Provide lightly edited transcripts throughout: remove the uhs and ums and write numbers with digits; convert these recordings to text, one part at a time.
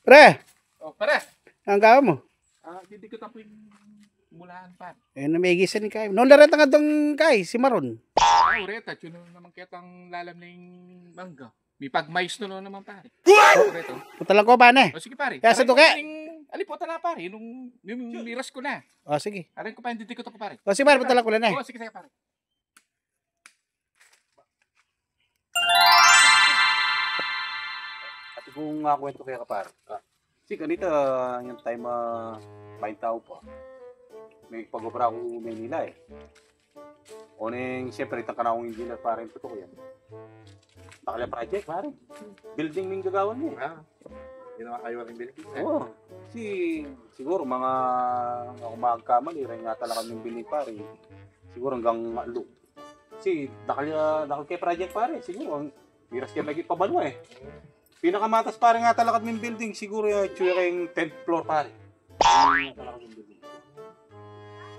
Pre, Oh, pare. ang gawa mo? Hindi ko tapo yung mulahan pa. Namigisan ni Kai. Noon nareta nga dong Kai, si Maron. Ureta, yun naman kitang lalam na yung mangga. May pagmais no naman pare. Ureta. Putalang ko ba na? O sige pare. Kaya sa tuke. Aliputan na pare, nung niras ko na. O sige. Aray ko pa, hindi ko ko pare. O sige pare, putalang ko na Oo, sige pare. At kung kwento kaya kapar. Si kanita yung time main tao pa. May pag-obra ko Manila eh. O neng siyempre itang kanakong engineer pare yung totoo yan. Nakala project pare. Building ming gagawan mo. Hindi naman kayo rin bilik. Oo. Siguro mga magkamali rin nga talaga yung building pare. Siguro hanggang maalo. Nakal kay project pare. Siguro ang miras kaya naging pabalo eh. Pinakamatas pare nga talaga ng building siguro yung tsura yung 10th floor pare.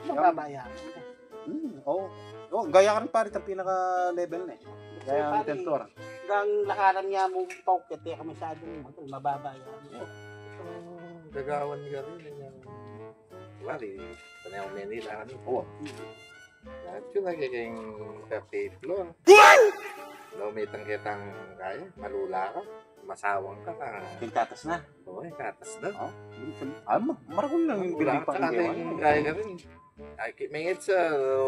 Mababaya. Oo. Gaya ka rin pare ang pinaka-level na eh. Gaya ang 10th floor. Hanggang lakaran niya mo pauket, kaya masyadong mababaya. Gagawan ka rin yung wari, panayang Manila kami. Oo. At yun nagiging 38 floor. Lumitang kitang kaya, malula ka, masawang ka na. Yung katas na. Oo, katas na. Maragol lang yung building pa rin. Kaya ka rin. May sa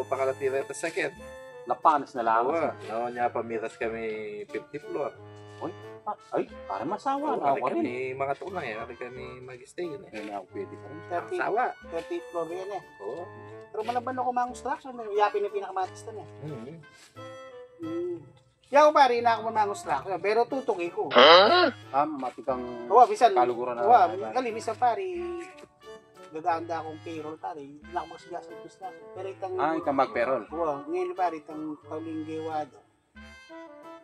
pangalatira at sakit. Napanas na lang. Oo, noon niya pamiras kami 50 floor. Ay, para masawa Oo, na ako rin. kami mga tunay, ari kami mag-stay yun eh. Kaya na ako pwede pa rin. 30, Sawa. 30 floor yan eh. Oo. Pero malaban ako mga construction, yapin yung pinakamatis na eh. Kaya ako pare, na ako mga construction, pero tutuki ko. Matikang Bisan, kaluguran na. kalimisan pare, gaganda akong payroll pare, na ako magsigasan construction. Pero itang... Ikaw mag-payroll. Ngayon pare, itang tauling gewado.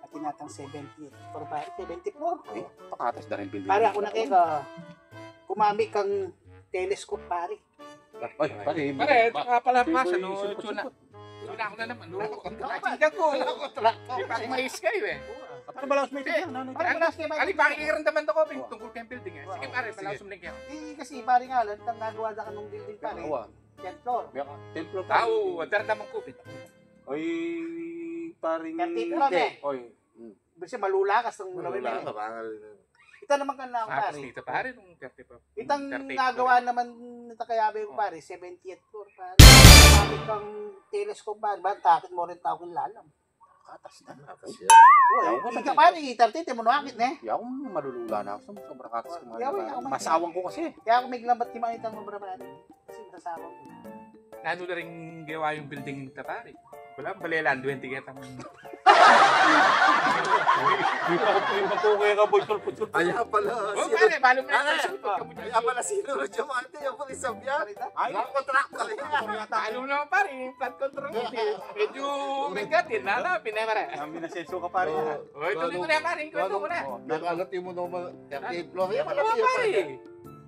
At tinatang 70. Pero pare, 74. Ay, pakatas na rin building. Pare, ako na kaya kumami kang telescope pare. Ay, pare. Pare, nakapalapasan. Tuna ako na naman. Nakakita ko. May pagmais kayo eh. Paano balaos may tigyan? Ali, pakikiramdaman ako tungkol kayong building eh. Sige pare, malaos mo lang kayo. Kasi pare nga lang, itang nagawa na ka ng building pare. 10th floor. 10th floor. Tao, dara naman COVID. Oy, paring... 30 floor eh. Oy. Kasi malulakas ng Malula malulakas. ka, Ito naman ka na ako Tapos pare. dito pare, nung 30 pa. Itang 38 nagawa floor. naman nito kayabe ko pare, 70th floor pare. Kumamit kang telescope pare, ba? Takit mo rin tao kong lalam. Katas na. Ika pare, 30 mo nakit na eh. Di ako malulula na ako. Sobrang katas ko. Yaw, Masawang ko kasi. Kaya ako may lambat ni Manitang mabrabaan. Kasi masasawang ko. Nano na rin gawa yung building nito pare. Wala, balilan, 20 kitang. Di pa ako pinapukay ka, boy. Sulput-sulput. Kaya pala, Oh pare, balo mo na yung kaya pala sino yung ate, yung pulisab yan. Ay, Mga kontraktor yan. Alam mo naman pare, yung flood control mo. Medyo bigatin, nalapin na pare. ang binasenso ka pare. O, ituloy ko na pare, kwento ko na. Nag-alati mo naman 38 floor. Yan, Oo malati pare.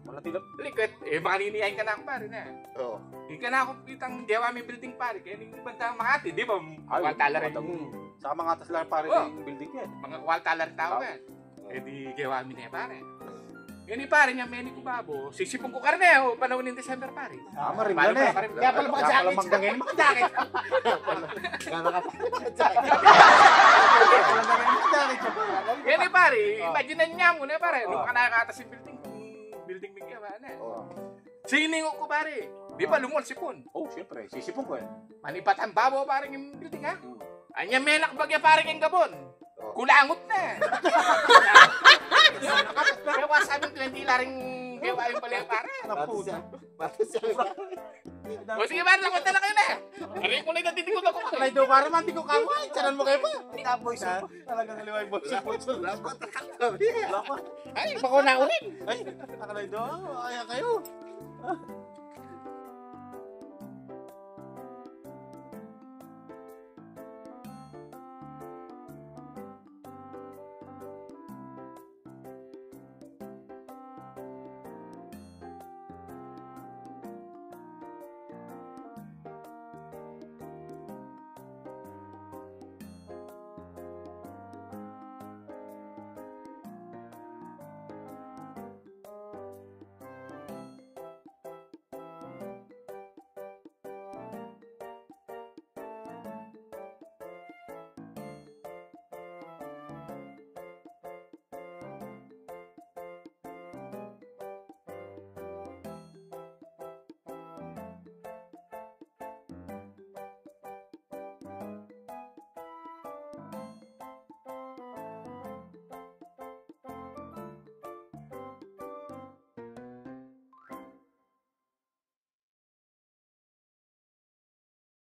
Wala tilap. Likot, makaninihain ka na ako pare na. Oo. Hindi ka na ako kitang gawa may building pare. Kaya yung banda Makati, di ba? Kwaltala rin yung Saka mga atas lang pare Oh. yung building yan. mga kwaltala rin tao yan. Eh di gawa mi na pare. Yun yung pare niya, Meni Kubabo, sisipong ko karne, panahon ng December pare. Marim na eh. Kaya pala makajakit. Magdangin, makajakit. Yan yung pare, imaginean niya muna pare. Nung ka nakakatas yung building may gawa na. Siningo ko pare. Di ba lumol sipon? Oh, siyempre. Sisipong ko eh. Manipatan babo pare yung building ha. Anya menak bagya pare yung gabon. Kulangot na. Kaya wasabing 20 laring gawa yung pala pare. O sige pare, lakwat na kayo na. Aray ko na natitigod ako. Kalay daw para man, di ko kaway. Tiyanan mo kayo pa. Ita boys. Talagang liway boy. Ay, bako na ulit. Ay, nakalay daw. Kaya kayo.